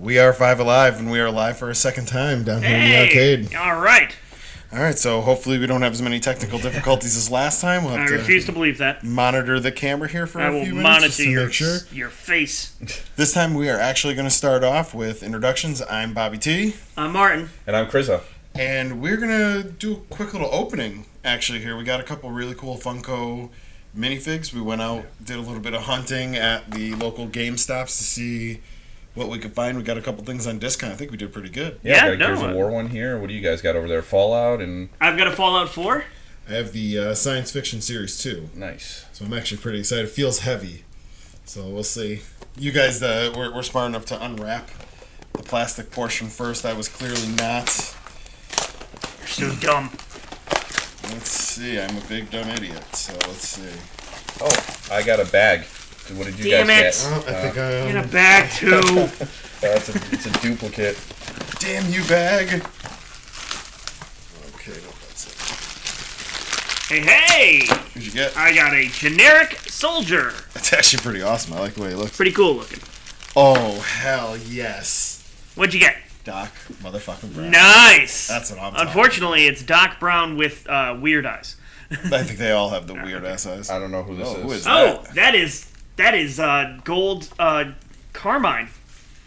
We are 5 Alive, and we are live for a second time down here in the arcade. All right. All right, so hopefully we don't have as many technical difficulties as last time. We'll have I refuse to believe that. Monitor the camera here for a few minutes. I will monitor just to make sure. your face. This time we are actually going to start off with introductions. I'm BobbyT. I'm Martin. And I'm Crza. And we're going to do a quick little opening, actually, here. We got a couple really cool Funko minifigs. We went out, did a little bit of hunting at the local GameStops to see what we could find. We got a couple things on discount. I think we did pretty good. Yeah, I got a Crza War one here. What do you guys got over there? Fallout and... I've got a Fallout 4. I have the science fiction series 2. Nice. So I'm actually pretty excited. It feels heavy. So we'll see. You guys we're smart enough to unwrap the plastic portion first. I was clearly not. You're so dumb. Let's see. I'm a big dumb idiot. So let's see. Oh, I got a bag. What did you Damn guys it. get? I think I In a bag, too. It's a duplicate. Damn you, bag. Okay, no, that's it. Hey! What'd you get? I got a generic soldier. That's actually pretty awesome. I like the way it looks. Pretty cool looking. Oh, hell yes. What'd you get? Doc motherfucking Brown. Nice. That's what I'm talking Unfortunately, it's Doc Brown with weird eyes. I think they all have the weird ass eyes. I don't know who this is. Who is Oh, that? that is gold Carmine.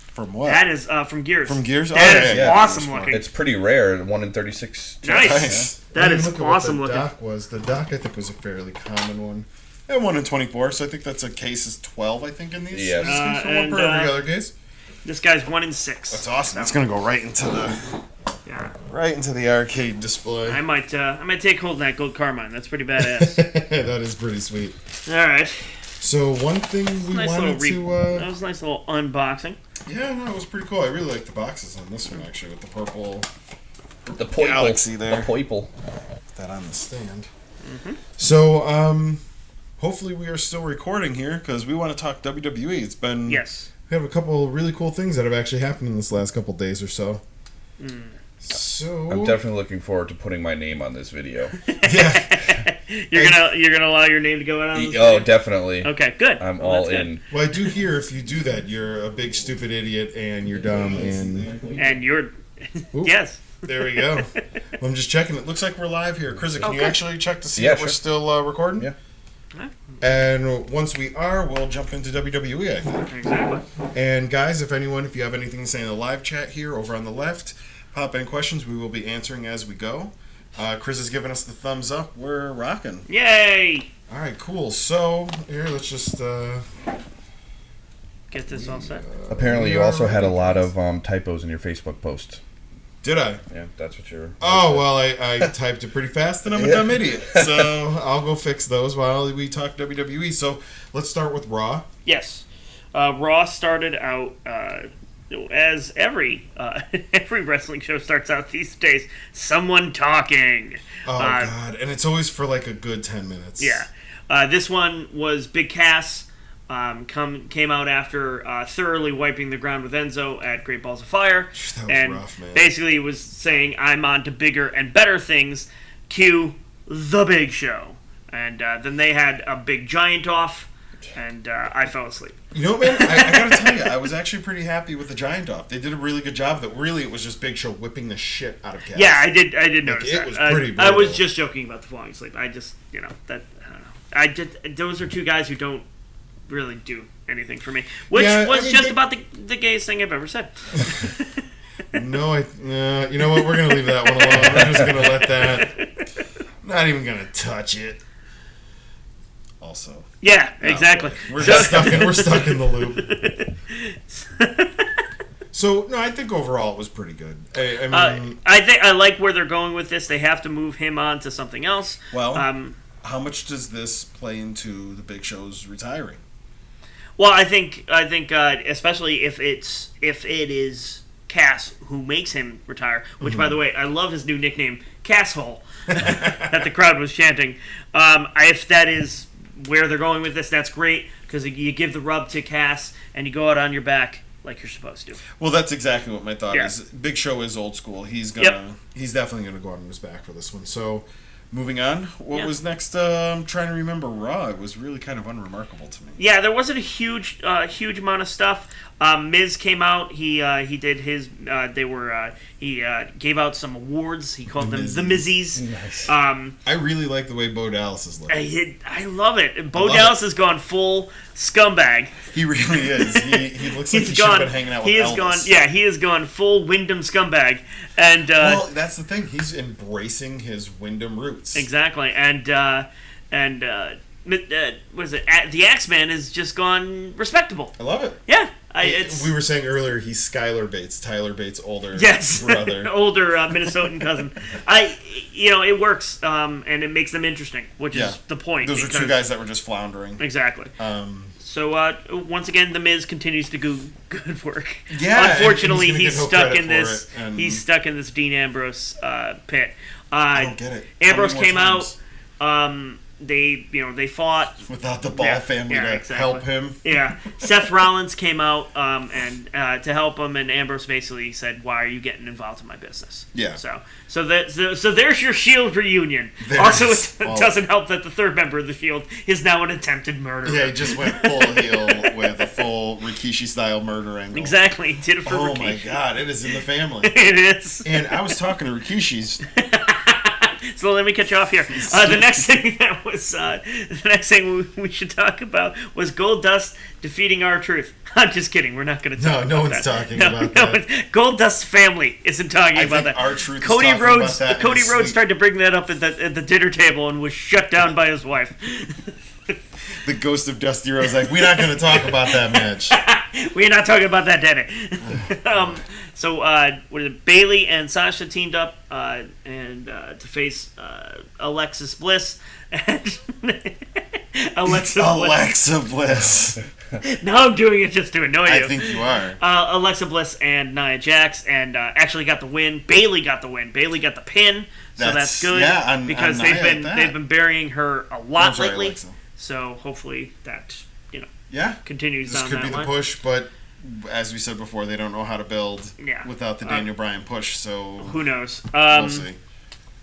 From what? That is from Gears. From Gears? That is yeah, awesome looking. It's pretty rare. 1 in 36. Nice. That is awesome looking. The Doc, I think, was a fairly common one. Yeah, 1 in 24, so I think that's a case is 12, I think, in these. Yeah. So one per every other case. This guy's 1 in 6. That's awesome. That's going to go right into the arcade display. I might take hold of that gold Carmine. That's pretty badass. That is pretty sweet. All right. So one thing we wanted to... that was a nice little unboxing. Yeah, no, it was pretty cool. I really like the boxes on this one, actually, with the purple The poiple. galaxy there. The poiple. Put that on the stand. Mm-hmm. So, hopefully we are still recording here, because we want to talk WWE. It's been... Yes. We have a couple really cool things that have actually happened in this last couple days or so. Mm. So I'm definitely looking forward to putting my name on this video. Yeah. You're gonna allow your name to go out on this Oh, video? Definitely. Okay, good. I'm Well, all that's in. Well, I do hear if you do that, you're a big stupid idiot and you're dumb and... And you're... Oop. Yes. There we go. Well, I'm just checking. It looks like we're live here. Crza, can you Okay. actually check to see Yeah, if we're sure. still recording? Yeah. And once we are, we'll jump into WWE, I think. Exactly. And guys, if you have anything to say in the live chat here over on the left, pop in questions. We will be answering as we go. Chris has given us the thumbs up. We're rocking. Yay! All right, cool. So here, let's just... Get this all set. Apparently, you also had a lot of typos in your Facebook post. Did I? Yeah, that's what you're... Oh, well, I typed it pretty fast, and I'm a dumb idiot. So I'll go fix those while we talk WWE. So let's start with Raw. Yes. Raw started out as every wrestling show starts out these days. Someone talking. Oh, God. And it's always for like a good 10 minutes. Yeah. This one was Big Cass. Came out after thoroughly wiping the ground with Enzo at Great Balls of Fire. That was and rough, man. basically was saying, I'm on to bigger and better things. Cue The Big Show. And then they had a big giant off, and I fell asleep. You know, man, I gotta tell you, I was actually pretty happy with the giant off. They did a really good job. That really, it was just Big Show whipping the shit out of Cass. Yeah, I did notice it that. was pretty I was brutal. just joking about the falling asleep. I just, I don't know. Those are two guys who don't really do anything for me, which was just about the gayest thing I've ever said. No, you know what? We're gonna leave that one alone. We're just gonna let that. Not even gonna touch it. Also. Yeah, exactly. We're stuck in the loop. So no, I think overall it was pretty good. I mean, I think I like where they're going with this. They have to move him on to something else. Well, how much does this play into the Big Show's retiring? Well, I think especially if it is Cass who makes him retire. Which, by the way, I love his new nickname, Casshole, that the crowd was chanting. If that is where they're going with this, that's great because you give the rub to Cass and you go out on your back like you're supposed to. Well, that's exactly what my thought Yeah. is. Big Show is old school. He's definitely gonna go out on his back for this one. So Moving on, what was next? I'm trying to remember Raw. It was really kind of unremarkable to me. Yeah, there wasn't a huge amount of stuff. Miz came out. He did his. He gave out some awards. He called them the Mizzies. Nice. I really like the way Bo Dallas is looking. I love it. Bo Dallas has gone full scumbag. He really is. He looks like he should have been hanging out with Elvis. He has gone full Wyndham scumbag. And well, that's the thing. He's embracing his Wyndham roots. Exactly. And what is it? The Axeman has just gone respectable. I love it. Yeah. We were saying earlier he's Skylar Bates, Tyler Bates' older brother. older Minnesotan cousin. It works, and it makes them interesting, which is the point. Those are two guys that were just floundering. Exactly. So once again, the Miz continues to do good work. Yeah. Unfortunately, he's stuck in this. He's stuck in this Dean Ambrose pit. I don't get it. Ambrose came out. They fought without the Ball family to help him. Yeah, Seth Rollins came out and to help him, and Ambrose basically said, "Why are you getting involved in my business?" Yeah. So there's your Shield reunion. Also, it doesn't help that the third member of the Shield is now an attempted murderer. Yeah, he just went full heel with a full Rikishi style murder angle. Exactly, he did it for Rikishi. Oh my God, it is in the family. It is. And I was talking to Rikishi's. So let me catch you off here. The next thing we should talk about was Goldust defeating R-Truth. I'm just kidding. We're not going to talk about that. No one's talking about that. Goldust's family isn't talking about that. R-Truth is Cody talking Rhodes, about that. Cody Rhodes tried to bring that up at the dinner table and was shut down by his wife. The ghost of Dusty Rhodes like, we're not going to talk about that match. We're not talking about that, Danny. So, Bayley and Sasha teamed up to face Alexis Bliss and Alexa Bliss. Now I'm doing it just to annoy you. I think you are. Alexa Bliss and Nia Jax, and actually got the win. Bayley got the win. Bayley got the pin, so that's good. Yeah, because they've been burying her a lot lately. Alexa. So hopefully that continues this down could that be the line. push, but as we said before, they don't know how to build without the Daniel Bryan push. So who knows? We'll see.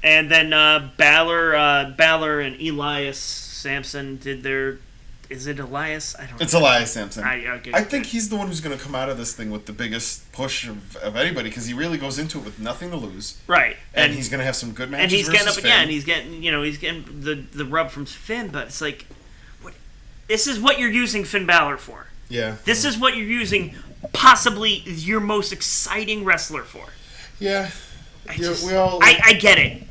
And then Balor and Elias Sampson did their. Is it Elias? I don't know. It's Elias Sampson. I think he's the one who's going to come out of this thing with the biggest push of anybody because he really goes into it with nothing to lose. Right. And he's going to have some good matches. And he's getting up Finn. again. He's getting the rub from Finn, but it's like, this is what you're using Finn Balor for. Yeah. This is what you're using possibly your most exciting wrestler for. Yeah. I get it.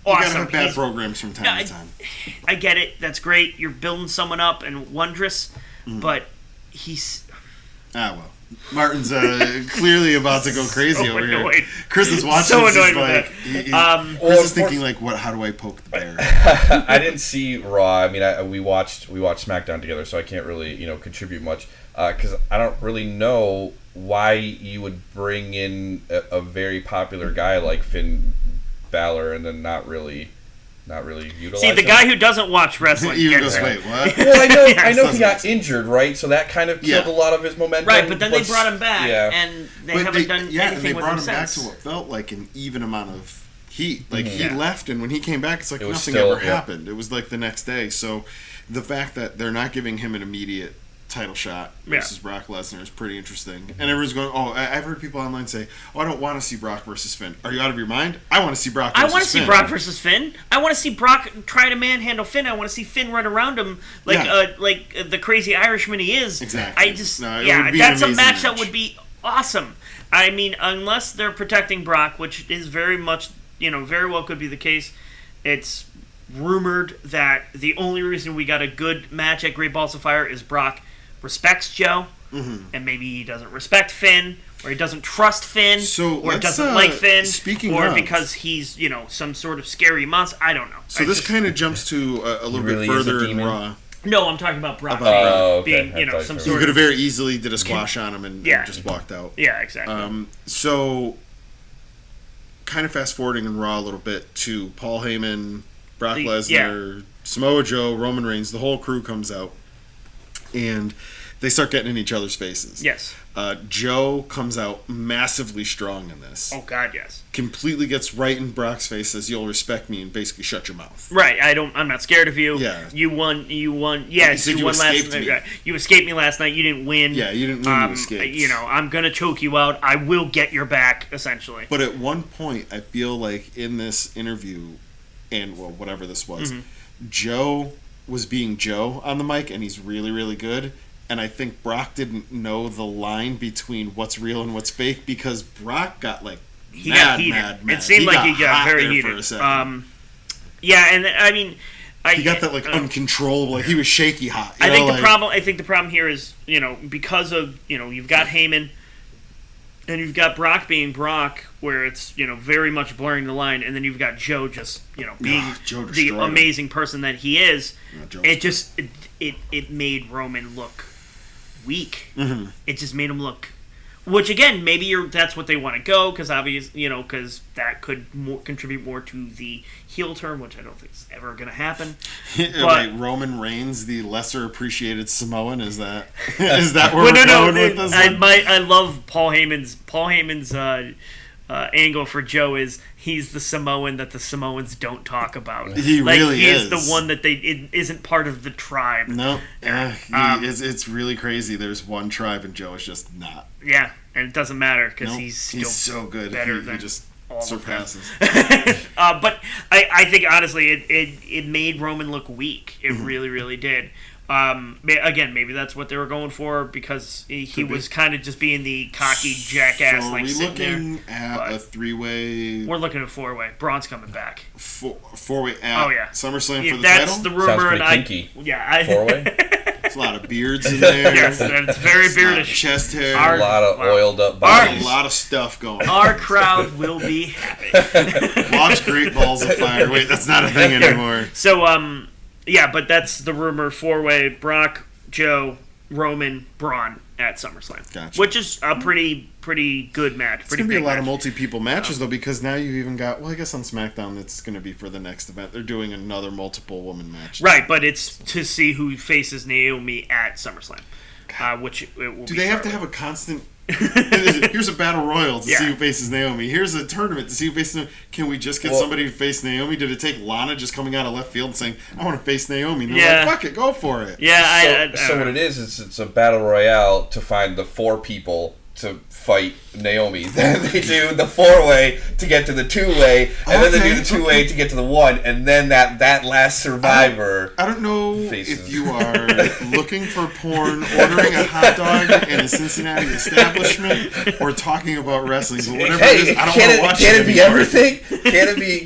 Awesome. You gotta have bad programs from time to time. I get it. That's great. You're building someone up and wondrous, but he's... Well. Martin's clearly about to go crazy over annoyed. here. Chris is watching. So annoyed with that. Chris is thinking like, "What? How do I poke the bear?" I didn't see Raw. I mean, we watched SmackDown together, so I can't really contribute much because I don't really know why you would bring in a very popular guy like Finn Balor and then not really utilize. See, the guy who doesn't watch wrestling gets wait, what? Well, I know he got injured, right? So that kind of killed a lot of his momentum. Right, but then they brought him back, and they haven't done anything and they with brought him him back since. to what felt like an even amount of heat. Like he left, and when he came back, it's like nothing ever happened. It was like the next day. So the fact that they're not giving him an immediate title shot versus Brock Lesnar is pretty interesting. And everyone's going, I've heard people online say, I don't want to see Brock versus Finn. Are you out of your mind? I want to see Brock versus Finn. I want to see Brock versus Finn. I want to see Brock try to manhandle Finn. I want to see Finn run around him like the crazy Irishman he is. Exactly. That's a match that would be awesome. I mean, unless they're protecting Brock, which is very much, very well could be the case. It's rumored that the only reason we got a good match at Great Balls of Fire is Brock respects Joe, and maybe he doesn't respect Finn, or he doesn't trust Finn, or doesn't like Finn, because he's some sort of scary monster. I don't know. So this kind of jumps to a little bit further in Raw. No, I'm talking about Brock being some sort of. You could have very easily did a squash on him and just walked out. Yeah, exactly. So, kind of fast forwarding in Raw a little bit to Paul Heyman, Brock Lesnar, Samoa Joe, Roman Reigns, the whole crew comes out. And they start getting in each other's faces. Yes. Joe comes out massively strong in this. Oh God, yes. Completely gets right in Brock's face, says, "You'll respect me," and basically shut your mouth. Right. I'm not scared of you. Yeah. You won. Yes, you won last night. Right. You escaped me last night. You didn't win. Yeah, you didn't win. You escaped. You know, I'm gonna choke you out. I will get your back, essentially. But at one point, I feel like in this interview, and well, whatever this was, Joe was being Joe on the mic, and he's really, really good. And I think Brock didn't know the line between what's real and what's fake because Brock got like mad. It seemed like he got very heated. For a second. Yeah, and I mean, he got that like uncontrollable, like he was shaky hot. I think the problem here is, you know, because of, you know, you've got Heyman and you've got Brock being Brock, where it's, you know, very much blurring the line, and then you've got Joe just, you know, being the amazing person that he is. It made Roman look weak. Mm-hmm. It just made him look, which again, maybe that's what they want to go, because obviously, you know, because that could contribute more to the heel turn, which I don't think is ever going to happen. But Roman Reigns, the lesser appreciated Samoan, is that where we're going with this? I love Paul Heyman's angle for Joe is he's the Samoan that the Samoans don't talk about. He really is. He's the one that isn't part of the tribe. No, it's really crazy. There's one tribe and Joe is just not. Yeah, and it doesn't matter because he's so good. Better than he just surpasses. But I think honestly, it made Roman look weak. It really, really did. Again, maybe that's what they were going for because he was kind of just being the cocky jackass. So are we looking at a 3-way? We're looking at a 4-way. Braun's coming back. 4-way at SummerSlam for the title? That's the rumor. Sounds pretty kinky. 4-way? There's a lot of beards in there. Yes, it's very beardish. Chest hair. A lot of oiled up bodies. A lot of stuff going on. Our crowd will be happy. Watch Great Balls of Fire. Wait, that's not a thing anymore. So, yeah, but that's the rumor. 4-way: Brock, Joe, Roman, Braun at SummerSlam. Gotcha. Which is a pretty good match. It's going to be a lot of multi-people matches, though, because now you've even got... Well, I guess on SmackDown, it's going to be for the next event. They're doing another multiple-woman match. Right, but it's to see who faces Naomi at SummerSlam. Which it will Do they have to have a constant... Here's a battle royal to see who faces Naomi. Here's a tournament to see who faces Naomi. Can we just get somebody to face Naomi? Did it take Lana just coming out of left field and saying, I want to face Naomi? And they're like, fuck it, go for it. Yeah, so what it is it's a battle royale to find the 4 people to fight Naomi. Then they do the 4-way to get to the 2-way, and then they do the 2-way to get to the 1, and then that last survivor. I don't know if you are looking for porn, ordering a hot dog in a Cincinnati establishment, or talking about wrestling. But whatever it is, I don't want to watch it. Can it be everything?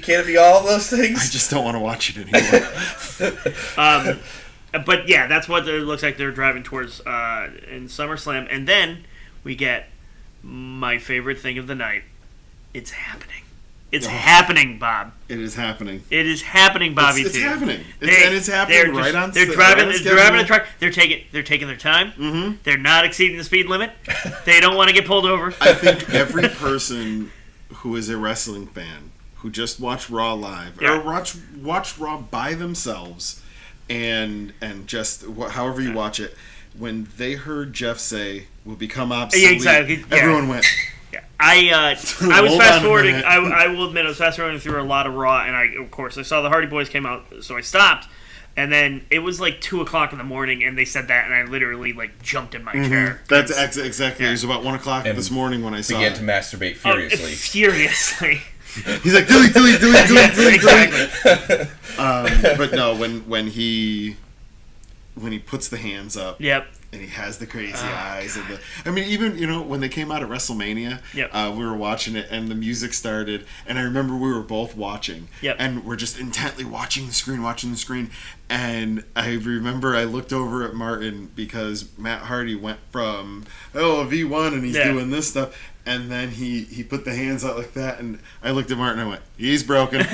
Can it be all of those things? I just don't want to watch it anymore. But yeah, that's what it looks like they're driving towards in SummerSlam, and then we get my favorite thing of the night. It's happening. It's happening, Bob. It is happening. It is happening, Bobby. It's happening. It's happening right on. They're driving the truck. They're taking their time. Mm-hmm. They're not exceeding the speed limit. They don't want to get pulled over. I think every person who is a wrestling fan who just watched Raw live or watched Raw by themselves, and just however you watch it. When they heard Jeff say will become obsolete, everyone went. Yeah, I was fast forwarding. I will admit I was fast forwarding through a lot of Raw, and I saw the Hardy Boys came out, so I stopped, and then it was like 2:00 in the morning, and they said that, and I literally like jumped in my chair. That's exactly. It was about 1:00 this morning when I saw began to masturbate furiously. Furiously. He's like delete. Exactly. But no, when he puts the hands up, and he has the crazy eyes, and even when they came out at WrestleMania, we were watching it, and the music started, and I remember we were both watching, and we're just intently watching the screen, and I remember I looked over at Martin because Matt Hardy went from V1 and he's doing this stuff. And then he put the hands out like that, and I looked at Martin and I went, he's broken.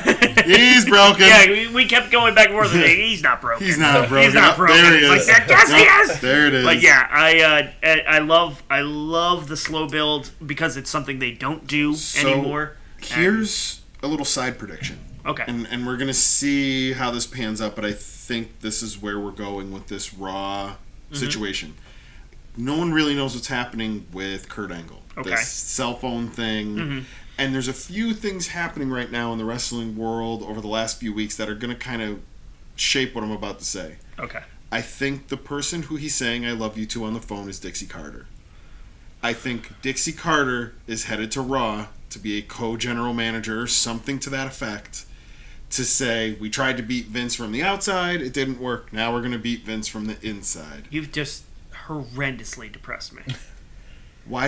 He's broken. Yeah, we kept going back and forth. He's not broken. He's not broken. He's not broken. There he is. Like, yes, he is. There it is. But yeah, I love the slow build because it's something they don't do anymore. Here's a little side prediction. Okay. And we're going to see how this pans out, but I think this is where we're going with this Raw situation. no one really knows what's happening with Kurt Angle. Okay. This cell phone thing. Mm-hmm. And there's a few things happening right now in the wrestling world over the last few weeks that are going to kind of shape what I'm about to say. Okay. I think the person who he's saying I love you to on the phone is Dixie Carter. I think Dixie Carter is headed to Raw to be a co-general manager or something to that effect, to say, we tried to beat Vince from the outside, it didn't work, now we're going to beat Vince from the inside. You've just horrendously depressed me. Why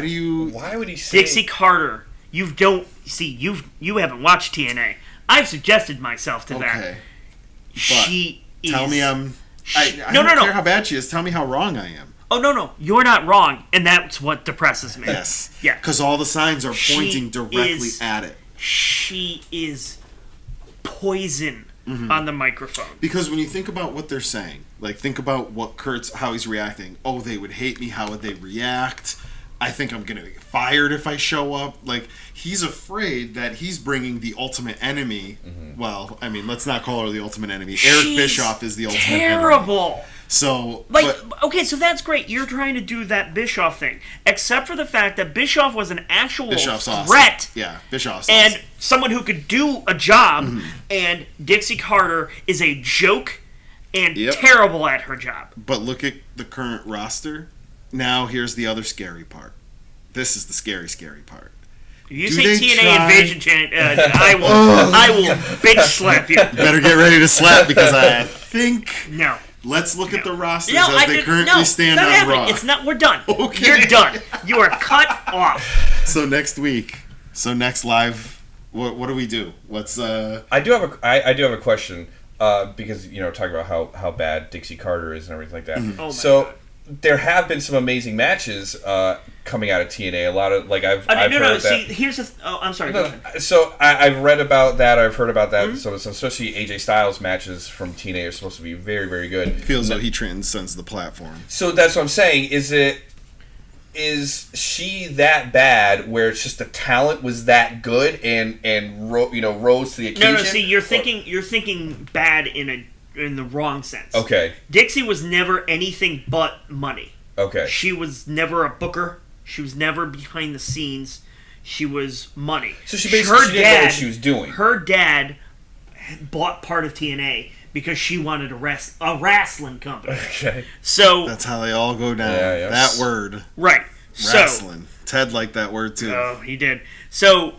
would he say... Dixie Carter, you haven't watched TNA. I've suggested myself to that. Okay. She is... Tell me I No, don't care how bad she is, tell me how wrong I am. Oh, no, you're not wrong, and that's what depresses me. Yes. Yeah. Because all the signs are pointing directly at it. She is poison on the microphone. Because when you think about what they're saying, like, think about how he's reacting. Oh, they would hate me, how would they react? I think I'm going to get fired if I show up. Like, he's afraid that he's bringing the ultimate enemy. Mm-hmm. Well, I mean, let's not call her the ultimate enemy. Eric Bischoff is the ultimate enemy. Terrible. So, okay, so that's great. You're trying to do that Bischoff thing, except for the fact that Bischoff was an actual threat. Awesome. Yeah, Bischoff's and awesome. Someone who could do a job. And Dixie Carter is a joke and terrible at her job. But look at the current roster. Now here's the other scary part. This is the scary part. You say TNA Invasion chant, I will bitch slap you. Better get ready to slap, because I think... No. Let's look at the rosters as they currently stand on Raw. It's not. We're done. Okay. You're done. You are cut off. So next live, what do we do? Let's. I do have a question, because talking about how bad Dixie Carter is and everything like that. Mm-hmm. Oh my God. There have been some amazing matches coming out of TNA. A lot of I've heard that. See, here's the. I'm sorry. Go ahead. So I've read about that. I've heard about that. So especially AJ Styles matches from TNA are supposed to be very, very good. Feels like he transcends the platform. So that's what I'm saying. Is she that bad where it's just the talent was that good and rose to the occasion? No. See, you're thinking bad in the wrong sense. Okay. Dixie was never anything but money. Okay. She was never a booker. She was never behind the scenes. She was money. So she basically didn't know what she was doing. Her dad bought part of TNA because she wanted a wrestling company. Okay. So that's how they all go down. Yeah. That word. Right. Wrestling. Ted liked that word too. Oh, he did. So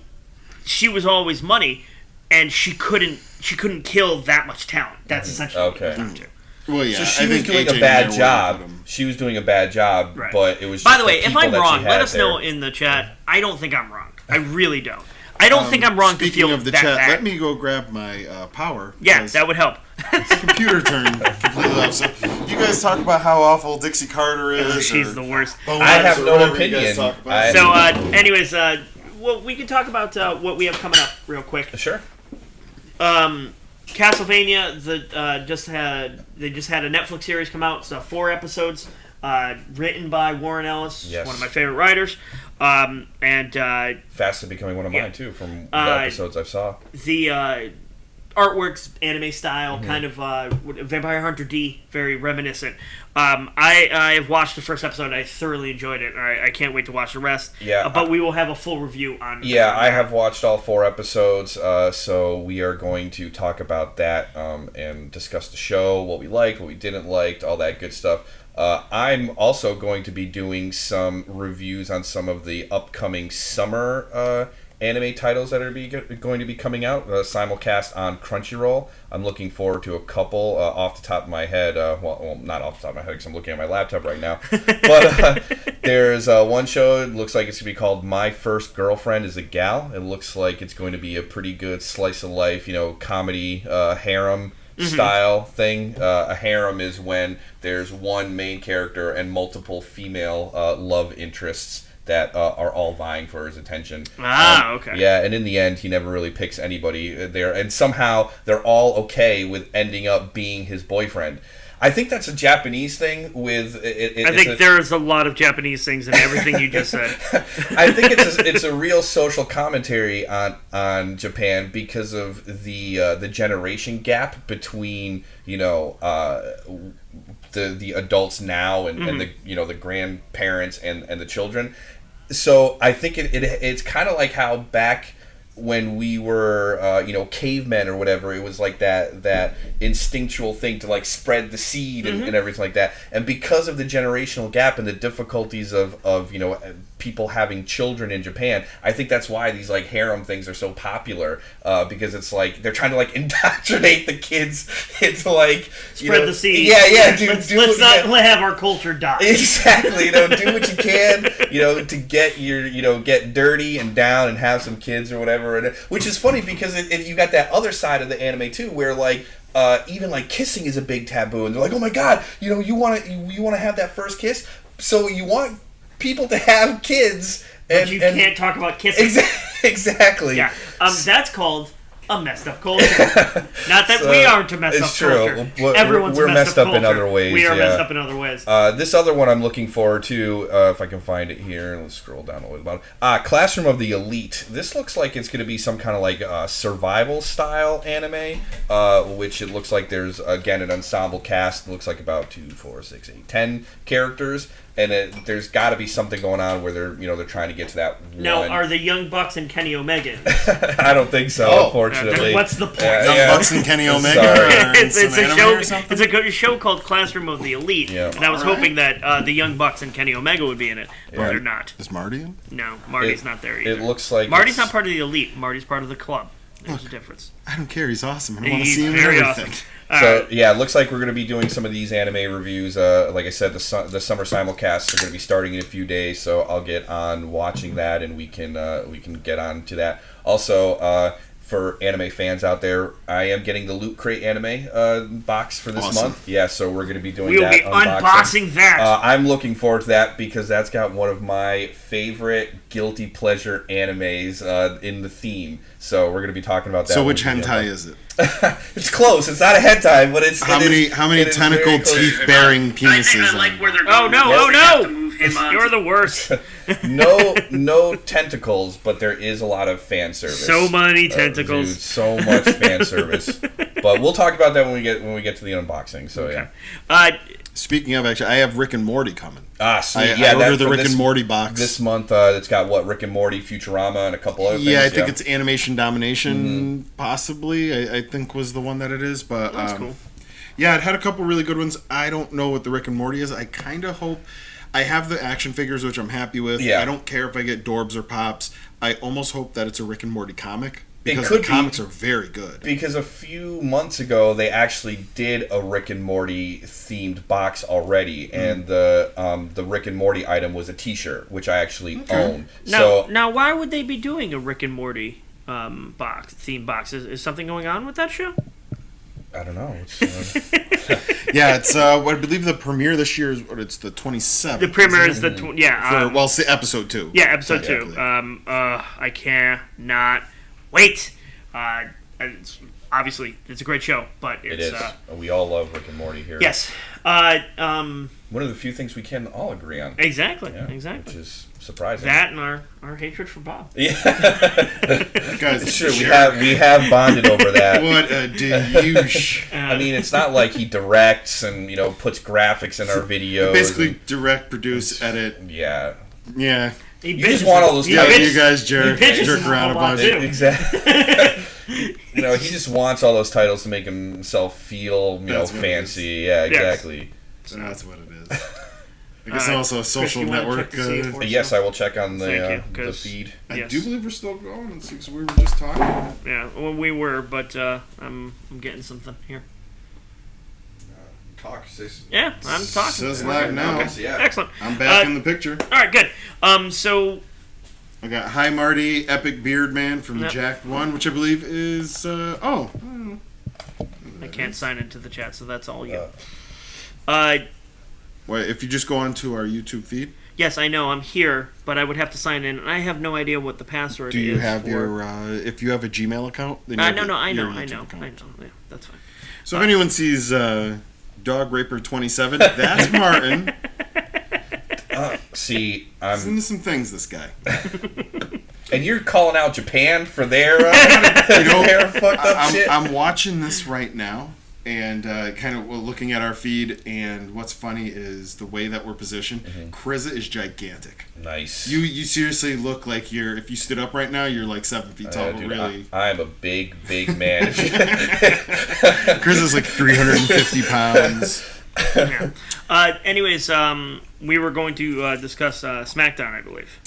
she was always money, and she couldn't kill that much talent. That's essentially what it comes down to. Well, yeah. So she was doing a bad job. She was doing a bad job, right. But it was. By the way, if I'm wrong, let us there. know in the chat. I don't think I'm wrong. I really don't. I don't think I'm wrong to feel Speaking of the that chat, bad. let me go grab my power. Yeah, that would help. The computer turned completely off. So you guys talk about how awful Dixie Carter is. She's the worst. I have no opinion. Anyways, well, we can talk about what we have coming up real quick. Sure. Castlevania, they just had a Netflix series come out. It's 4 episodes, written by Warren Ellis, one of my favorite writers, and fast becoming one of mine too from the episodes I saw. The artwork's anime style, kind of Vampire Hunter D, very reminiscent. I have watched the first episode. I thoroughly enjoyed it. I can't wait to watch the rest. Yeah, but we will have a full review on. Yeah, I have watched all 4 episodes, so we are going to talk about that and discuss the show, what we liked, what we didn't like, all that good stuff. I'm also going to be doing some reviews on some of the upcoming summer anime titles that are going to be coming out, simulcast on Crunchyroll. I'm looking forward to a couple off the top of my head. Well, not off the top of my head because I'm looking at my laptop right now. But there's one show, it looks like it's going to be called My First Girlfriend is a Gal. It looks like it's going to be a pretty good slice of life, comedy, harem style thing. A harem is when there's one main character and multiple female love interests that are all vying for his attention. Okay. Yeah, and in the end, he never really picks anybody there, and somehow they're all okay with ending up being his boyfriend. I think that's a Japanese thing with... I think there's a lot of Japanese things in everything you just said. I think it's a real social commentary on Japan because of the generation gap between, the adults now and the the grandparents and the children. So I think it's kind of like how back when we were cavemen or whatever, it was like that instinctual thing to like spread the seed and everything like that. And because of the generational gap and the difficulties of people having children in Japan, I think that's why these like harem things are so popular, because it's like they're trying to like indoctrinate the kids into like spread the seed. Yeah, dude. Let's not have our culture die. Exactly. Do what you can, to get get dirty and down and have some kids or whatever. And which is funny because you got that other side of the anime too, where like even like kissing is a big taboo, and they're like, oh my god, you want to have that first kiss, so you want people to have kids, but you can't talk about kissing. Exactly. Yeah. That's called a messed up culture. Not that we aren't a messed up culture. Everyone's we're messed up culture. in other ways. We are messed up in other ways. This other one I'm looking forward to, if I can find it here. Let's scroll down a little bit. Classroom of the Elite. This looks like it's going to be some kind of like survival style anime, which it looks like there's again an ensemble cast. It looks like about 2, 4, 6, 8, 10 characters. And there's got to be something going on where they're trying to get to that one. Now, are the Young Bucks and Kenny Omega? I don't think so, unfortunately. What's the point? Young Bucks and Kenny Omega? It's a show called Classroom of the Elite, and I was hoping that the Young Bucks and Kenny Omega would be in it, but they're not. Is Marty in? No, Marty's not there either. It looks like Marty's not part of the Elite. Marty's part of the club. There's a difference. I don't care. He's awesome. I don't want to see him very in everything. awesome. It looks like we're going to be doing some of these anime reviews. Like I said, the summer simulcasts are going to be starting in a few days, so I'll get on watching that, and we can get on to that. Also, for anime fans out there, I am getting the Loot Crate anime box for this month. Yeah, so we're going to be doing that. We'll be unboxing that. I'm looking forward to that because that's got one of my favorite guilty pleasure animes in the theme. So we're going to be talking about that. So which hentai is it? It's close. It's not a hentai, but it's how many tentacle teeth bearing penises? I like where they're going. Oh no! You're the worst. No tentacles, but there is a lot of fan service. So many tentacles. Dude, so much fan service. But we'll talk about that when we get to the unboxing. So yeah. Speaking of, actually, I have Rick and Morty coming. Sweet. I ordered the Rick and Morty box this month. It's got Rick and Morty, Futurama, and a couple other things. Yeah, I think it's Animation Domination, possibly. I think was the one that it is. But that's cool. Yeah, it had a couple really good ones. I don't know what the Rick and Morty is. I kind of hope. I have the action figures, which I'm happy with. Yeah. I don't care if I get Dorbs or Pops. I almost hope that it's a Rick and Morty comic. Because the comics are very good. Because a few months ago, they actually did a Rick and Morty themed box already, and the Rick and Morty item was a T-shirt, which I actually own. Now, why would they be doing a Rick and Morty theme box? Is something going on with that show? I don't know. Yeah, it's I believe the premiere this year is it's the 27th. The premiere is the episode 2. Yeah, episode 2. I cannot wait. Obviously, it's a great show, but it is. We all love Rick and Morty here. Yes. One of the few things we can all agree on. Exactly. Which is surprising. That and our hatred for Bob. Yeah. Guys, sure, we have bonded over that. What a douche. I mean, it's not like he directs and puts graphics in our videos. Basically, direct, produce, edit. Yeah. Yeah. You just want all those titles. You guys jerk around a bunch. Exactly. He just wants all those titles to make himself feel, fancy. Yeah, exactly. That's what it is. I guess also a social network. Yes, I will check on the feed. I do believe we're still going, because we were just talking. Yeah, well, we were, but I'm getting something here. Talk, sis. Yeah, I'm talking. Says live now. Okay, yeah. Excellent. I'm back in the picture. All right, good. So I got Hi Marty, Epic Beard Man from Jack 1, which I believe is I can't sign into the chat, so that's all you. Wait, if you just go onto our YouTube feed. Yes, I know I'm here, but I would have to sign in, and I have no idea what the password is. Do you have your if you have a Gmail account? Then I know. Yeah, that's fine. So if anyone sees Dog Raper 27, that's Martin. See, he's into some things, this guy. And you're calling out Japan for their fucked up shit. I'm watching this right now, and kind of looking at our feed, and what's funny is the way that we're positioned. Crza is gigantic. Nice. You seriously look like if you stood up right now, you're like 7 feet tall. Dude, really, I'm a big man. Crza's like 350 pounds. Yeah. Anyways, we were going to discuss SmackDown, I believe.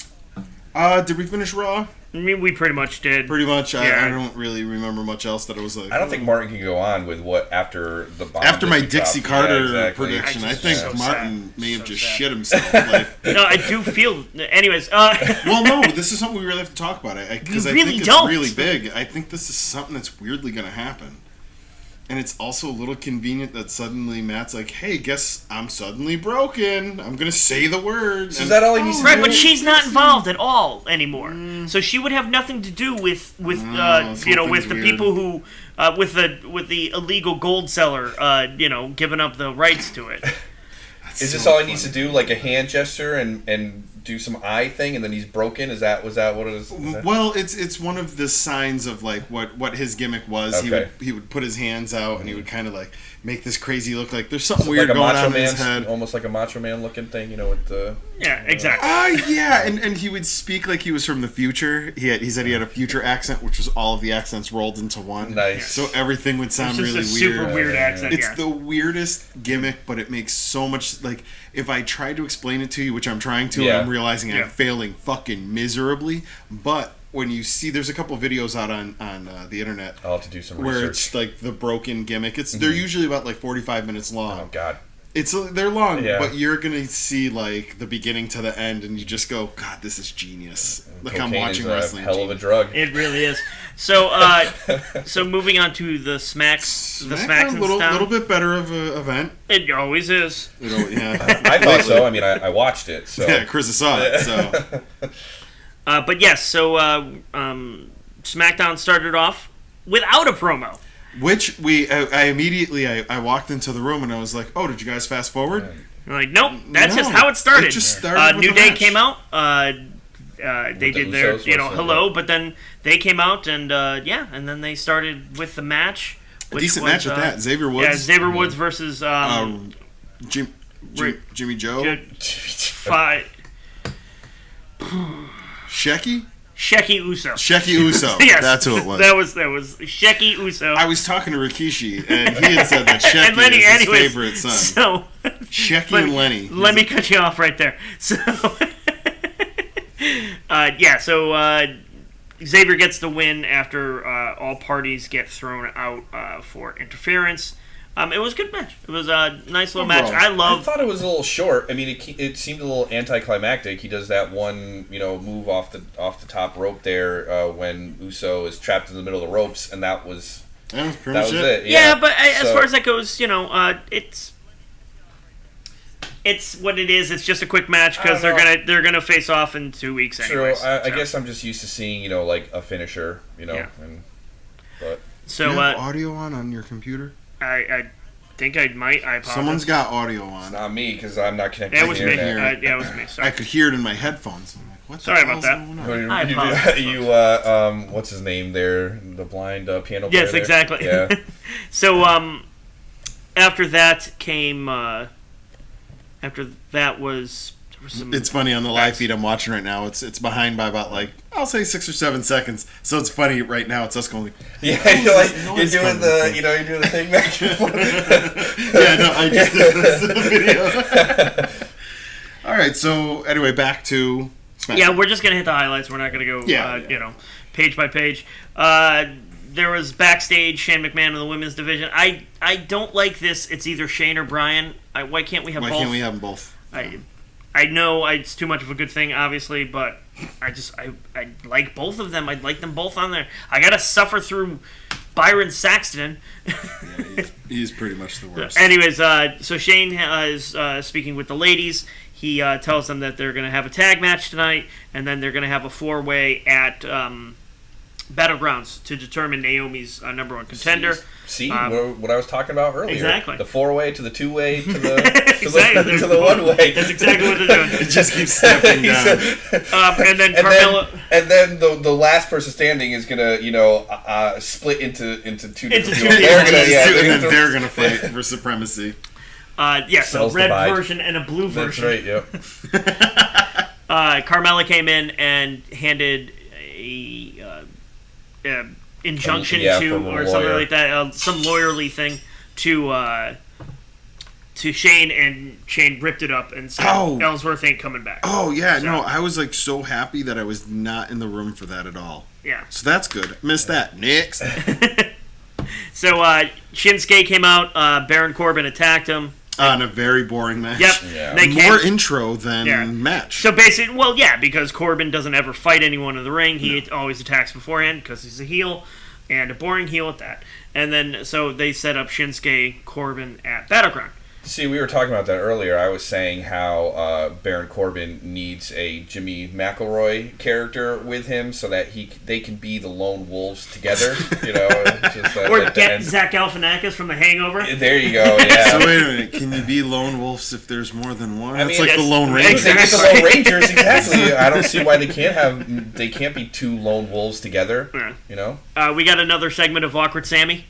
Did we finish Raw? I mean, we pretty much did. Pretty much. Yeah. I don't really remember much else that it was like. I don't think Martin can go on with what after the bomb. After my Dixie Carter exactly. prediction, I think so Martin sad. may have So just sad. shit himself. Like, No, I do feel. Anyways, well, no, this is something we really have to talk about. Because I really think don't. it's really big. I think this is something that's weirdly going to happen. And it's also a little convenient that suddenly Matt's like, hey, guess I'm suddenly broken. I'm going to say the word. So is that all he needs to right, do? but she's not involved at all anymore, so she would have nothing to do with with something's the weird. people who with the illegal gold seller, giving up the rights to it. Is this all he needs to do? Like a hand gesture and do some eye thing, and then he's broken? Was that what it is? Well, it's one of the signs of like what his gimmick was. Okay. He would put his hands out and he would kind of like make this crazy look like there's something So weird like a going Macho on in his Man, head. almost like a Macho Man looking thing, with the. Yeah, exactly. Yeah, and he would speak like he was from the future. He said he had a future accent, which was all of the accents rolled into one. Nice. So everything would sound It's just really a weird. super weird accent. It's yeah. the weirdest gimmick, but it makes so much like if I try to explain it to you, which I'm trying to, Yeah. and I'm realizing Yeah. I'm failing fucking miserably. But when you see, there's a couple videos out on the internet I'll have to do some where research. it's like the broken gimmick. They're usually about like 45 minutes long. Oh God. They're long, Yeah. but you're gonna see like the beginning to the end, and you just go, God, this is genius. Like I'm Cocaine watching is a wrestling. hell of a drug. It really is. So, so moving on to the smacks a and stuff. little bit better of an event. It always is. Yeah, I thought so. I mean, I watched it. So yeah. Chris saw it. So But yes, so SmackDown started off without a promo. which I immediately I walked into the room and I was like, oh, did you guys fast forward? I'm like, nope, that's No, just how it started. it just started with New the Day match. came out. They the did their, Usos wrestling, hello, yeah. but then they came out and and then they started with the match. A which decent was, match at that. Xavier Woods. Yeah, Xavier Woods versus Jimmy Joe. Shecky Shecky Uso. Shecky Uso. Yes, That's who it was. That was Shecky Uso. I was talking to Rikishi, and he had said that Shecky and Lenny, is his anyways, favorite son. So Shecky and Lenny. Let me cut you off right there. So, Xavier gets the win after all parties get thrown out for interference. It was a good match. It was a nice little match. Overall. I thought it was a little short. I mean, it seemed a little anticlimactic. He does that one, move off the top rope there when Uso is trapped in the middle of the ropes, and that was That was pretty much it. Yeah, but as So- far as that goes, it's what it is. It's just a quick match because I don't they're gonna face off in 2 weeks True. anyways. I So- guess I'm just used to seeing, like a finisher, Yeah. but Do So you have audio on your computer? I think I might. I apologize. Someone's got audio it's on. not me because I'm not connected That to was the me. internet. Yeah, it was me. I Sorry. could hear it in my headphones. I'm like, what the Sorry hell's about that. going on? I apologize. What's his name there? The blind piano player. Yes, there? exactly. Yeah. So after that came. After that was. There was some, It's funny on the live feed I'm watching right now. It's behind by about I'll say 6 or 7 seconds. So it's funny right now. It's us going. Yeah, No you're one's doing coming. you're doing the thing back and forth. Yeah, no, I just did this in the video. All right, so anyway, back to SmackDown. Yeah, we're just gonna hit the highlights. We're not gonna go, Yeah. page by page. There was backstage Shane McMahon in the women's division. I don't like this. It's either Shane or Bryan. Why can't we have both? Why can't we have them both? I know it's too much of a good thing, obviously, but I like both of them. I'd like them both on there. I gotta suffer through Byron Saxton. Yeah, he's pretty much the worst. Anyways, so Shane is speaking with the ladies. He tells them that they're going to have a tag match tonight, and then they're going to have a 4-way at Battlegrounds to determine Naomi's number one contender. See what I was talking about earlier. Exactly. The 4-way to the 2-way to the exactly. to the 1-way. That's exactly what they're doing. It just keeps stepping down. And then Carmella. Then the last person standing is gonna split into two different people. They're gonna fight for supremacy. So red version and a blue version. That's right. Yep. Carmella came in and handed a injunction or something like that, some lawyerly thing to Shane, and Shane ripped it up and said Ellsworth ain't coming back. Oh yeah, so, no, I was like so happy that I was not in the room for that at all. Yeah, so that's good. Missed that. Next. So Shinsuke came out. Baron Corbin attacked him. On a very boring match. Yep. Yeah. More intro than match. So basically, because Corbin doesn't ever fight anyone in the ring. He always attacks beforehand because he's a heel, and a boring heel at that. And then, so they set up Shinsuke Corbin at Battleground. See, we were talking about that earlier. I was saying how Baron Corbin needs a Jimmy McElroy character with him so that they can be the lone wolves together. Or get Zach Galifianakis from The Hangover. There you go. Yeah. So wait a minute, can you be lone wolves if there's more than one? I mean, it's like the Lone Rangers. Exactly. The Lone Rangers, exactly. I don't see why they can't be two lone wolves together. Yeah. We got another segment of Awkward Sammy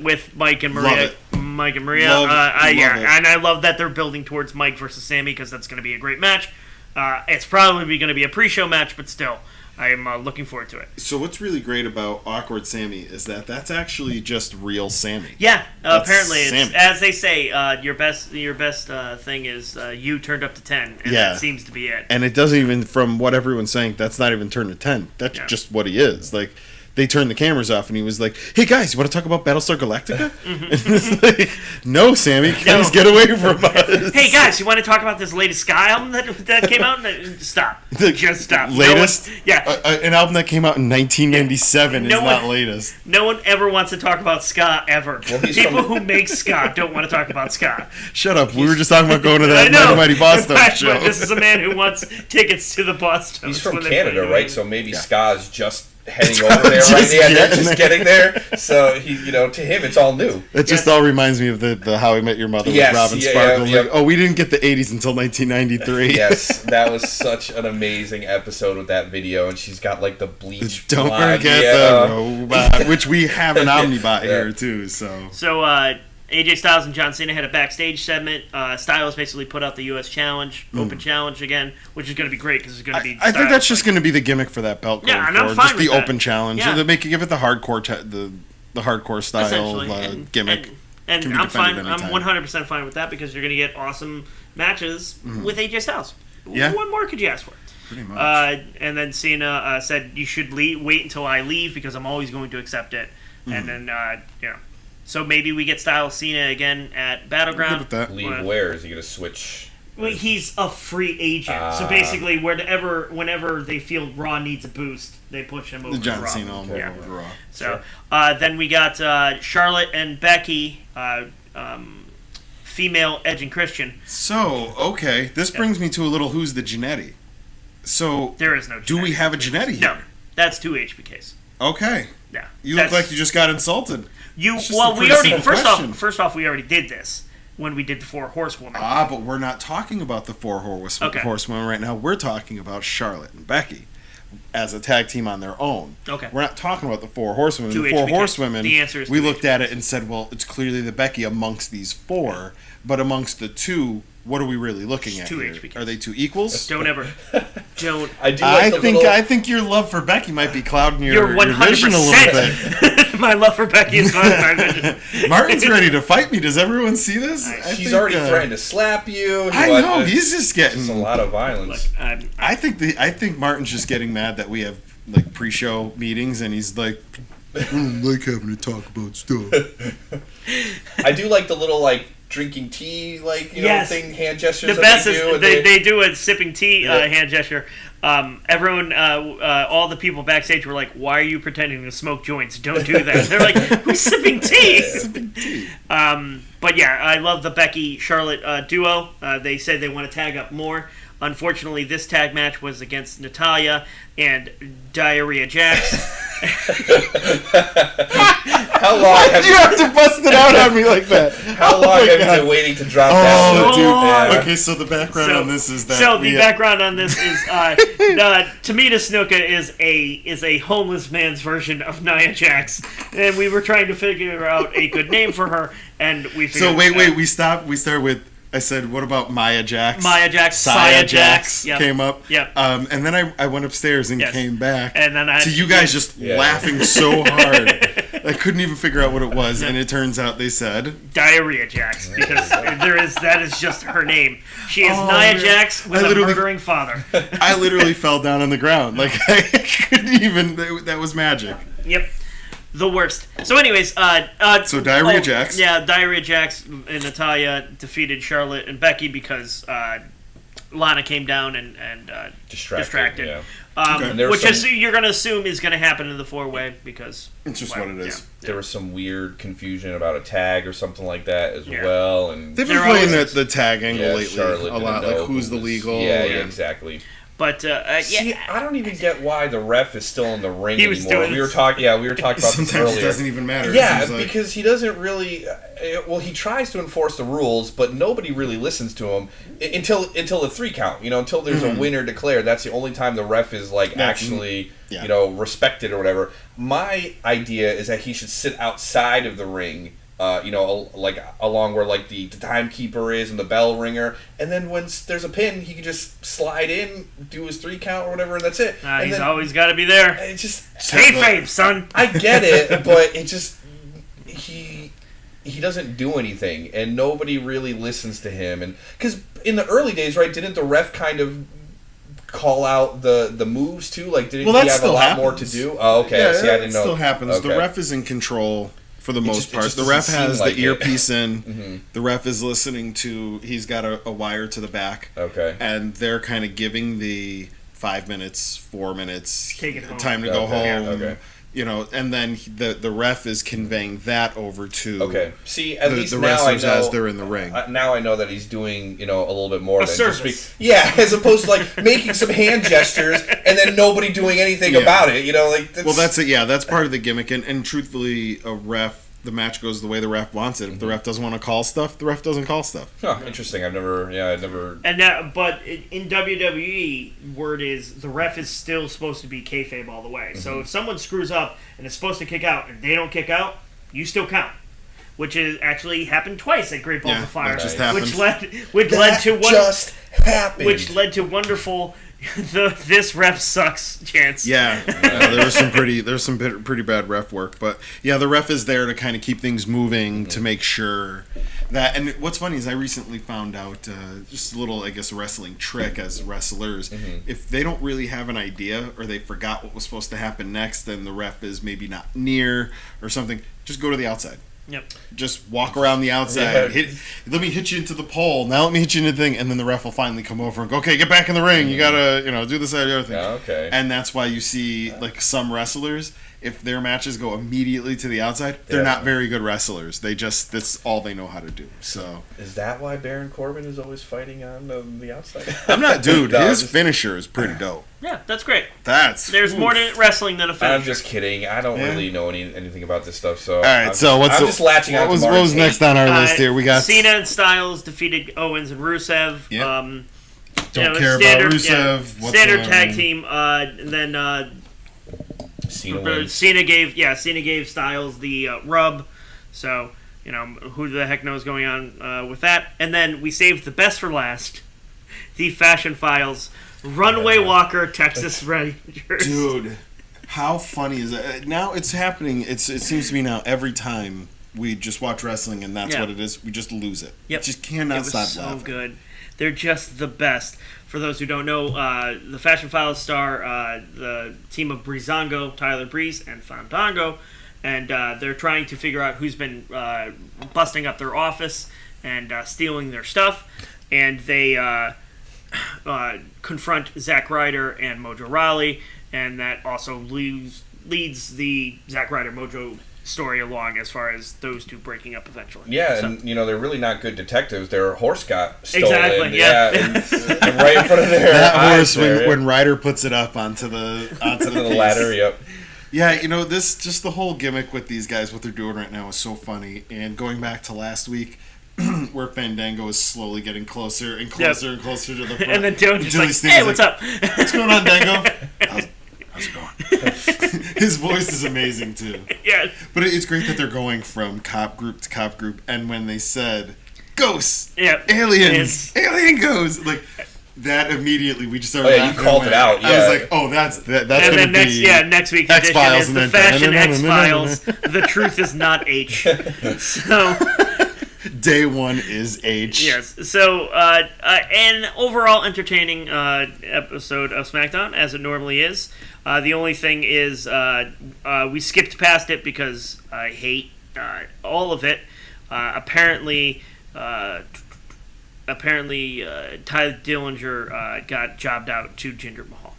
with Mike and Maria. Love it. Mike and Maria, love and I love that they're building towards Mike versus Sammy because that's going to be a great match. It's probably going to be a pre-show match, but still, I'm looking forward to it. So what's really great about Awkward Sammy is that's actually just real Sammy. Yeah, apparently, it's, as they say, your best thing is you turned up to 10, and that seems to be it. And it doesn't even, from what everyone's saying, that's not even turned to 10. That's just what he is. Like, they turned the cameras off, and he was like, "Hey guys, you want to talk about Battlestar Galactica?" And it's like, "No, Sammy, please get away from us." Hey guys, you want to talk about this latest Sky album that came out? Stop. Just stop. Latest? An album that came out in 1997 is not latest. No one ever wants to talk about ska ever. Well, people who make ska don't want to talk about ska. Shut up. We were just talking about going to that Mighty Boston show. This is a man who wants tickets to the Boston. He's from Canada, right? So maybe ska's just heading over there right now. They're just getting there. So to him, it's all new. It just all reminds me of the How I Met Your Mother with Robin Sparkle. Like, we didn't get the 80s until 1993. Yes, that was such an amazing episode with that video, and she's got like the bleach. Don't forget the robot, which we have an Omnibot here too. So AJ Styles and John Cena had a backstage segment. Styles basically put out the U.S. Challenge, Open Challenge again, which is going to be great because it's going to be. I think that's just going to be the gimmick for that belt. Yeah, and I'm fine just with the that. Open Challenge. Yeah. They give it the hardcore, the hardcore style gimmick. And I'm fine. I'm 100% fine with that because you're going to get awesome matches with AJ Styles. Yeah. What more could you ask for? Pretty much. And then Cena said, "You should wait until I leave because I'm always going to accept it." And then So maybe we get Styles Cena again at Battleground. Leave where? Is he going to switch? Well, he's a free agent. So basically, whenever they feel Raw needs a boost, they push him over to Raw. John Cena over to Raw. So then we got Charlotte and Becky, female Edge and Christian. So, okay. This brings me to a little Who's the Genetti. So, there is no Genetti. Do we have a Genetti here? No. That's 2 HBKs. Okay. Yeah. You look like you just got insulted. We already first off we already did this when we did the 4 Horsewomen. But we're not talking about the 4 Horsewomen right now. We're talking about Charlotte and Becky as a tag team on their own. Okay. We're not talking about the 4 Horsewomen. The 4 Horsewomen, the answer is we looked at it and said, well, it's clearly the Becky amongst these 4, but amongst the 2, what are we really looking at 2 here? HBKs. Are they 2 equals? Don't. I think your love for Becky might be clouding your vision a little bit. My love for Becky is clouding my vision. Martin's ready to fight me. Does everyone see this? He's already threatened to slap you. I know he's just getting a lot of violence. Look, I think Martin's just getting mad that we have like pre-show meetings, and he's like, I don't like having to talk about stuff. I do like the little drinking tea thing, hand gestures. The best is they do a sipping tea hand gesture. Everyone, all the people backstage were like, "Why are you pretending to smoke joints? Don't do that." They're like, "Who's sipping tea?" Sipping tea. But yeah, I love the Becky Charlotte duo. They said they want to tag up more. Unfortunately, this tag match was against Natalya and Diarrhea Jax. How long Why'd you have to bust it out on me like that? How long have you been waiting to drop that? Oh, dude. Yeah. Okay, so the background on this is that. So the background on this is Tamina Snuka is a homeless man's version of Nia Jax, and we were trying to figure out a good name for her, and we figured. So wait, we start with. I said, what about Maya Jax? Maya Jax, Saya Jax came up. Yep. And then I went upstairs and came back. And then to you guys just laughing so hard. I couldn't even figure out what it was, and it turns out they said Diarrhea Jax, because that is just her name. She is Nia Jax with a murdering father. I literally fell down on the ground. Like, I couldn't even. That was magic. Yep. The worst. So, anyways, so Diarrhea Jax. Yeah, Diarrhea Jax and Natalya defeated Charlotte and Becky because Lana came down and distracted. Yeah. Which you're going to assume is going to happen in the 4-way because it's just what it is. Yeah. There was some weird confusion about a tag or something like that as well, and they've been playing the tag angle lately Charlotte a lot. Like who's the legal? Yeah, exactly. But See, I don't even get why the ref is still in the ring he was anymore. doing We were talking about this Sometimes earlier. it doesn't even matter. Yeah, because he doesn't really. Well, he tries to enforce the rules, but nobody really listens to him until the 3 count. Until there's a winner declared. That's the only time the ref is actually respected or whatever. My idea is that he should sit outside of the ring. Like along where like the timekeeper is and the bell ringer, and then when there's a pin, he can just slide in, do his 3 count or whatever, and that's it. He's always got to be there. It's just kayfabe, son. I get it, but it just he doesn't do anything, and nobody really listens to him. And because in the early days, right, didn't the ref kind of call out the moves too? Like, didn't he have a lot more to do? Oh, okay. Yeah, See, I didn't know. It still happens. Okay. The ref is in control. For the most part, just the ref doesn't has seem like the earpiece in. Mm-hmm. The ref is listening to. He's got a wire to the back. Okay. And they're kind of giving the 5 minutes, 4 minutes, time to go home. Yeah, okay. And then the ref is conveying that over to. Okay. See, at least the now wrestlers I know, as they're in the ring. Now I know that he's doing a little bit more A than service. just as opposed to like making some hand gestures and then nobody doing anything about it. That's it. Yeah, that's part of the gimmick. And truthfully, a ref. The match goes the way the ref wants it. If the ref doesn't want to call stuff, the ref doesn't call stuff. Huh, interesting. I've never. And but in WWE, word is the ref is still supposed to be kayfabe all the way. Mm-hmm. So if someone screws up and is supposed to kick out and they don't kick out, you still count. Which is actually happened twice at Great Balls of Fire. That just happened. Which led to wonderful. This ref sucks chance. Yeah, there was some pretty bad ref work, but yeah, the ref is there to kind of keep things moving to make sure that. And what's funny is I recently found out just a little, I guess, wrestling trick as wrestlers. If they don't really have an idea or they forgot what was supposed to happen next, then the ref is maybe not near or something. Just go to the outside. Yep. Just walk around the outside. Let me hit you into the pole. Now let me hit you into the thing, and then the ref will finally come over and go, "Okay, get back in the ring. You gotta, do this, that, the other thing." Okay. And that's why you see like some wrestlers, if their matches go immediately to the outside, they're not very good wrestlers. That's all they know how to do. So is that why Baron Corbin is always fighting on the outside? I'm not, dude. His finisher is pretty dope. Yeah, that's great. There's more to wrestling than a finisher. I'm just kidding. I don't really know anything about this stuff. So all right. I'm just latching on. What was next on our list here? We got Cena and Styles defeated Owens and Rusev. Yep. Don't care about Rusev. Yeah, standard tag team. And then Cena gave Styles the rub. So who the heck knows going on with that? And then we saved the best for last. The Fashion Files. Runway Walker, Texas Rangers. Dude, how funny is that? Now it's happening. It seems to me now every time we just watch wrestling and that's what it is. We just lose it. Yep. Just cannot stop laughing. It was so good. They're just the best. For those who don't know, the Fashion Files star the team of Breezango, Tyler Breeze, and Fandango, and they're trying to figure out who's been busting up their office and stealing their stuff, and they confront Zack Ryder and Mojo Rawley, and that also leads the Zack Ryder Mojo story along as far as those two breaking up eventually. Yeah, and they're really not good detectives. Their horse got stolen. Exactly. Yeah, and right in front of their that eyes horse when Ryder puts it up onto the ladder. Yep. Yeah, this just the whole gimmick with these guys, what they're doing right now is so funny. And going back to last week, where Fandango is slowly getting closer and closer and closer to the front. And then Dylan's just like, hey, what's up? What's going on, Dango? How's it going? His voice is amazing, too. Yeah. But it's great that they're going from cop group to cop group. And when they said, ghosts, aliens, alien ghosts, like... That immediately we just started. Oh yeah, you called it out. Yeah. I was like, "Oh, that's and gonna then be next week's X-Files edition is the Fashion X-Files. The truth is not H. So day one is H. Yes. So an overall entertaining episode of SmackDown as it normally is. The only thing is we skipped past it because I hate all of it. Apparently, Ty Dillinger got jobbed out to Jinder Mahal.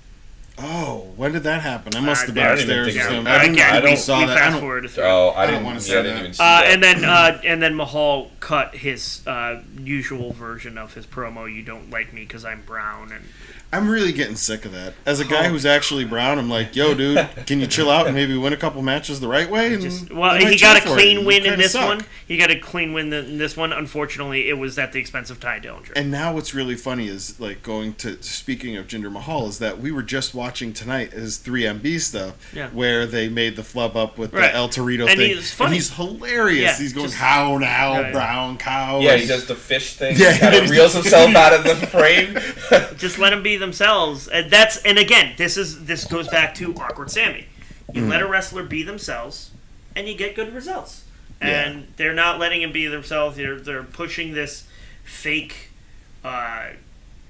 Oh, when did that happen? I must have been I didn't upstairs. even I didn't saw that. Fast forward through. I didn't want to see that. I didn't even see that. And then Mahal cut his usual version of his promo. You don't like me because I'm brown, and I'm really getting sick of that. As a guy who's actually brown, I'm like, yo, dude, can you chill out and maybe win a couple matches the right way? And he got a clean win in this one. He got a clean win in this one. Unfortunately, it was at the expense of Ty Dillinger. And now what's really funny is, like, speaking of Jinder Mahal, is that we were just watching tonight his 3MB stuff, where they made the flub up with the El Torito thing. He's funny. And he's hilarious. Yeah, he's going, how now, brown cow. Yeah, he does the fish thing. Yeah, he kind of reels himself out of the frame. Just let him be themselves. And again, this goes back to Awkward Sami. You let a wrestler be themselves, and you get good results. And they're not letting him be themselves. They're pushing this fake,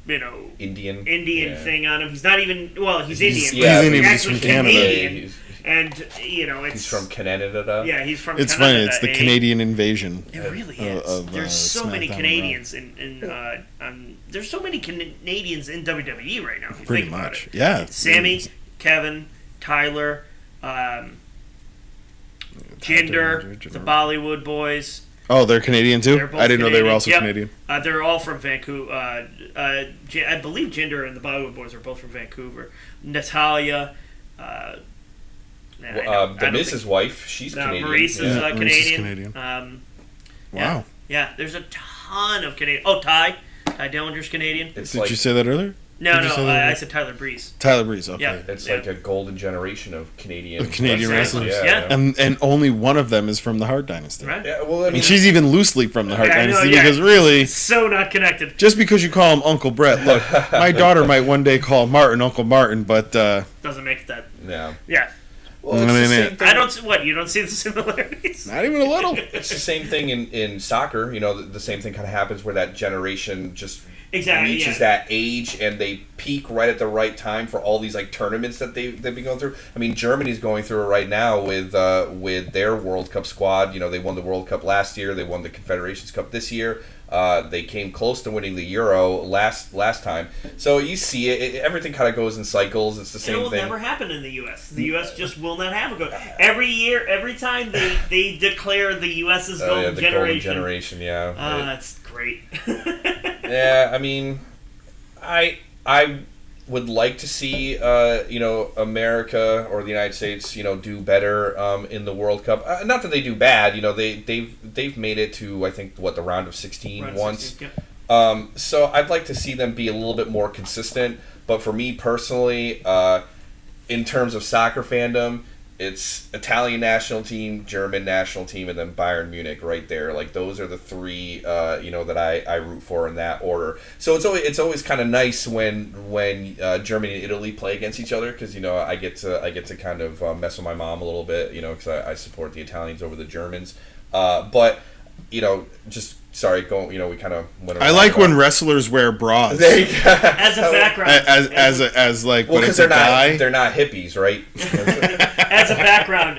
Indian thing on him. He's not even. Well, he's Indian. He's Indian. He's He's from Canadian. Canada. And it's he's from Canada. Yeah, he's from. It's Canada, funny. It's the Canadian invasion. It really is. There's so many Canadians there's so many Canadians in WWE right now. If you Pretty think about much. it. Yeah. Sami, Kevin, Tyler, Jinder, the Bollywood boys. Oh, they're Canadian too? They're both I didn't know they were also Yep. Canadian. They're all from Vancouver. I believe Jinder and the Bollywood boys are both from Vancouver. Natalia. The Miz's wife, she's Canadian. Maurice is Canadian. Canadian. Wow. Yeah, there's a ton of Canadian. Oh, Ty Dillinger's Canadian. Did you say that earlier? No, I said Tyler Breeze. Tyler Breeze, okay. Yeah. It's like a golden generation of Canadian wrestlers. Yeah. And only one of them is from the Hart Dynasty. Right. Yeah, well, I mean, she's even loosely from the Hart Dynasty because really... So not connected. Just because you call him Uncle Brett, look, my daughter might one day call Martin Uncle Martin, but... doesn't make that... Yeah. Yeah. Well, it's the same thing. I don't... What, you don't see the similarities? Not even a little. It's the same thing in soccer. The same thing kind of happens where that generation just... reaches that age and they peak right at the right time for all these like tournaments that they've been going through. I mean, Germany's going through it right now with their World Cup squad. They won the World Cup last year. They won the Confederations Cup this year. They came close to winning the Euro last time. So you see it everything kind of goes in cycles. It's the same thing. It will never happen in the U.S. The U.S. just will not have a go. Every year, every time they declare the U.S.'s golden generation. Golden generation, yeah. That's great. Yeah, I mean, I would like to see America or the United States do better in the World Cup. Not that they do bad. They've made it to I think the round of 16 once. 16, yeah. So I'd like to see them be a little bit more consistent. But for me personally, in terms of soccer fandom, it's Italian national team, German national team, and then Bayern Munich right there. Like those are the three, that I root for in that order. So it's always kind of nice when Germany and Italy play against each other because I get to kind of mess with my mom a little bit, because I support the Italians over the Germans. But just. Sorry, we kind of went around. I like when wrestlers wear bras. As a background. As like, well, because they're not hippies, right? As a background,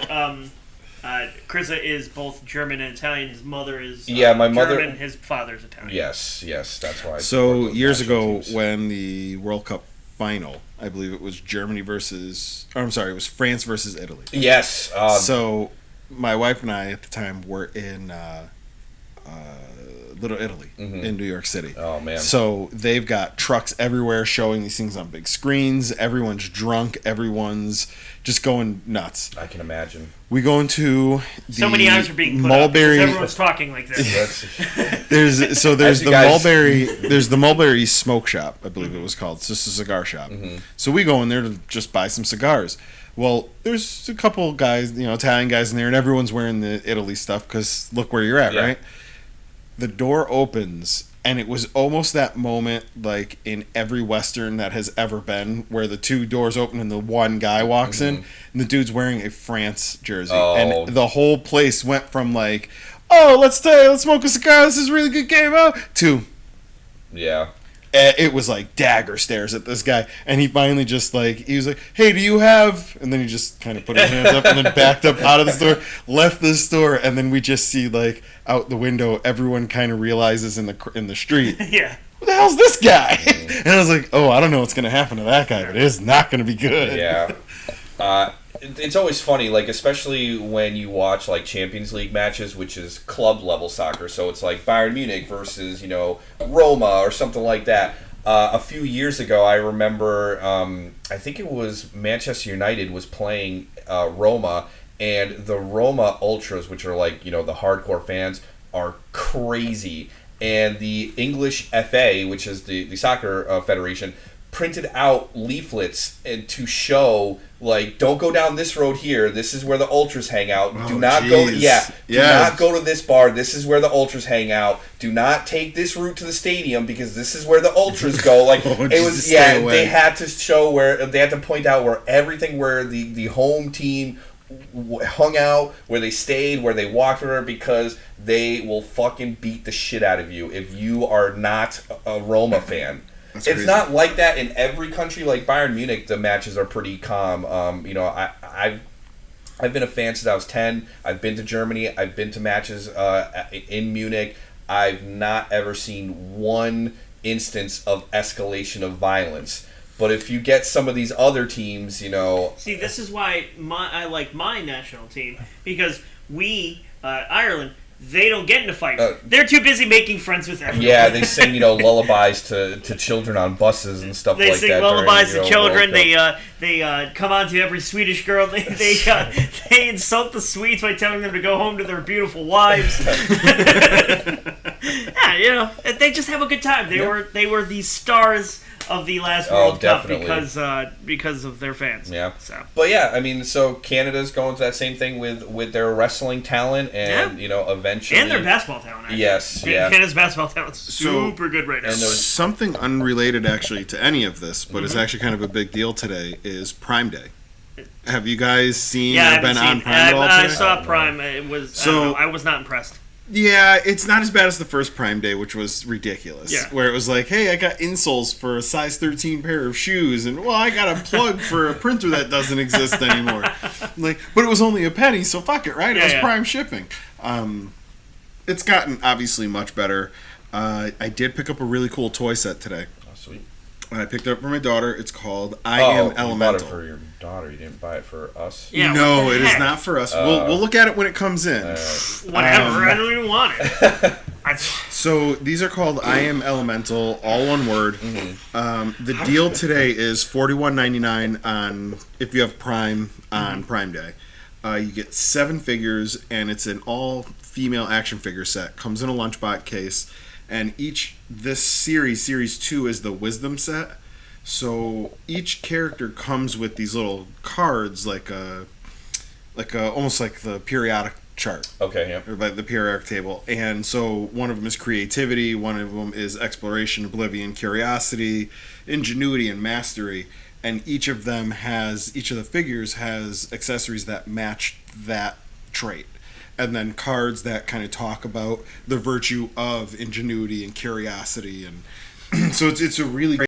Crza is both German and Italian. His mother is my mother. German. His father's Italian. Yes, that's why. So years ago, when the World Cup final, I believe it was Germany versus. Or I'm sorry, it was France versus Italy. Yes. So my wife and I at the time were in. Little Italy in New York City. Oh, man. So they've got trucks everywhere showing these things on big screens. Everyone's drunk. Everyone's just going nuts. I can imagine. We go into the so many eyes are being put mulberry. Up everyone's talking like this. there's the mulberry smoke shop, I believe it was called. It's just a cigar shop. So we go in there to just buy some cigars. Well, there's a couple guys, Italian guys in there, and everyone's wearing the Italy stuff because look where you're at, right? The door opens, and it was almost that moment, like in every Western that has ever been, where the two doors open and the one guy walks in, and the dude's wearing a France jersey. Oh. And the whole place went from like, oh, let's smoke a cigar, this is a really good game, to... Yeah. It was like dagger stares at this guy, and he finally just he was like, "Hey, do you have?" And then he just kind of put his hands up and then backed up out of the store, left the store, and then we just see out the window, everyone kind of realizes in the street, Yeah. Who the hell's this guy? And I was like, oh, I don't know what's gonna happen to that guy, but it's not gonna be good. Yeah. It's always funny, especially when you watch Champions League matches, which is club level soccer. So it's like Bayern Munich versus Roma or something like that. A few years ago, I remember I think it was Manchester United was playing Roma, and the Roma ultras, which are the hardcore fans, are crazy. And the English FA, which is the soccer federation, printed out leaflets and to show don't go down this road here. This is where the ultras hang out. Do not go to this bar. This is where the ultras hang out. Do not take this route to the stadium because this is where the ultras go. It was they had to show they had to point out where everything where the home team hung out, where they stayed, where they walked around, because they will fucking beat the shit out of you if you are not a Roma fan. It's crazy. Not like that in every country. Like Bayern Munich, the matches are pretty calm. I've been a fan since I was 10. I've been to Germany. I've been to matches in Munich. I've not ever seen one instance of escalation of violence. But if you get some of these other teams, See, this is why I like my national team, because we, Ireland, they don't get into fights. They're too busy making friends with everyone. Yeah, they sing, lullabies to children on buses and stuff like that. They sing lullabies to children. They come on to every Swedish girl. They insult the Swedes by telling them to go home to their beautiful wives. Yeah, they just have a good time. They were the stars of the last World Cup because of their fans. Yeah. So. But yeah, so Canada's going to that same thing with their wrestling talent and eventually and their basketball talent. Actually. Yes, yeah. Canada's basketball talent's super good right now. And there's something unrelated actually to any of this, but it's actually kind of a big deal today. Is Prime Day. Have you guys seen or been on Prime at all today? I saw Prime. It was I was not impressed. Yeah, it's not as bad as the first Prime Day, which was ridiculous. Yeah. Where it was like, hey, I got insoles for a size 13 pair of shoes, and, well, I got a plug for a printer that doesn't exist anymore. But it was only a penny, so fuck it, right? It was Prime shipping. It's gotten, obviously, much better. I did pick up a really cool toy set today. Oh, sweet. I picked it up for my daughter. It's called I Am Elemental. You bought it for your daughter. You didn't buy it for us? Yeah, no, it is not for us. We'll look at it when it comes in. Whatever. I don't even want it. So these are called I Am Elemental, all one word. Mm-hmm. The deal today is $41.99 on if you have Prime on Prime Day. You get 7 figures, and it's an all-female action figure set. Comes in a lunchbox case. And this series 2 is the wisdom set. So each character comes with these little cards, like almost like the periodic chart. Okay, yeah. Or like the periodic table. And so one of them is creativity, one of them is exploration, oblivion, curiosity, ingenuity, and mastery. And each of the figures has accessories that match that trait. And then cards that kind of talk about the virtue of ingenuity and curiosity, and so it's a really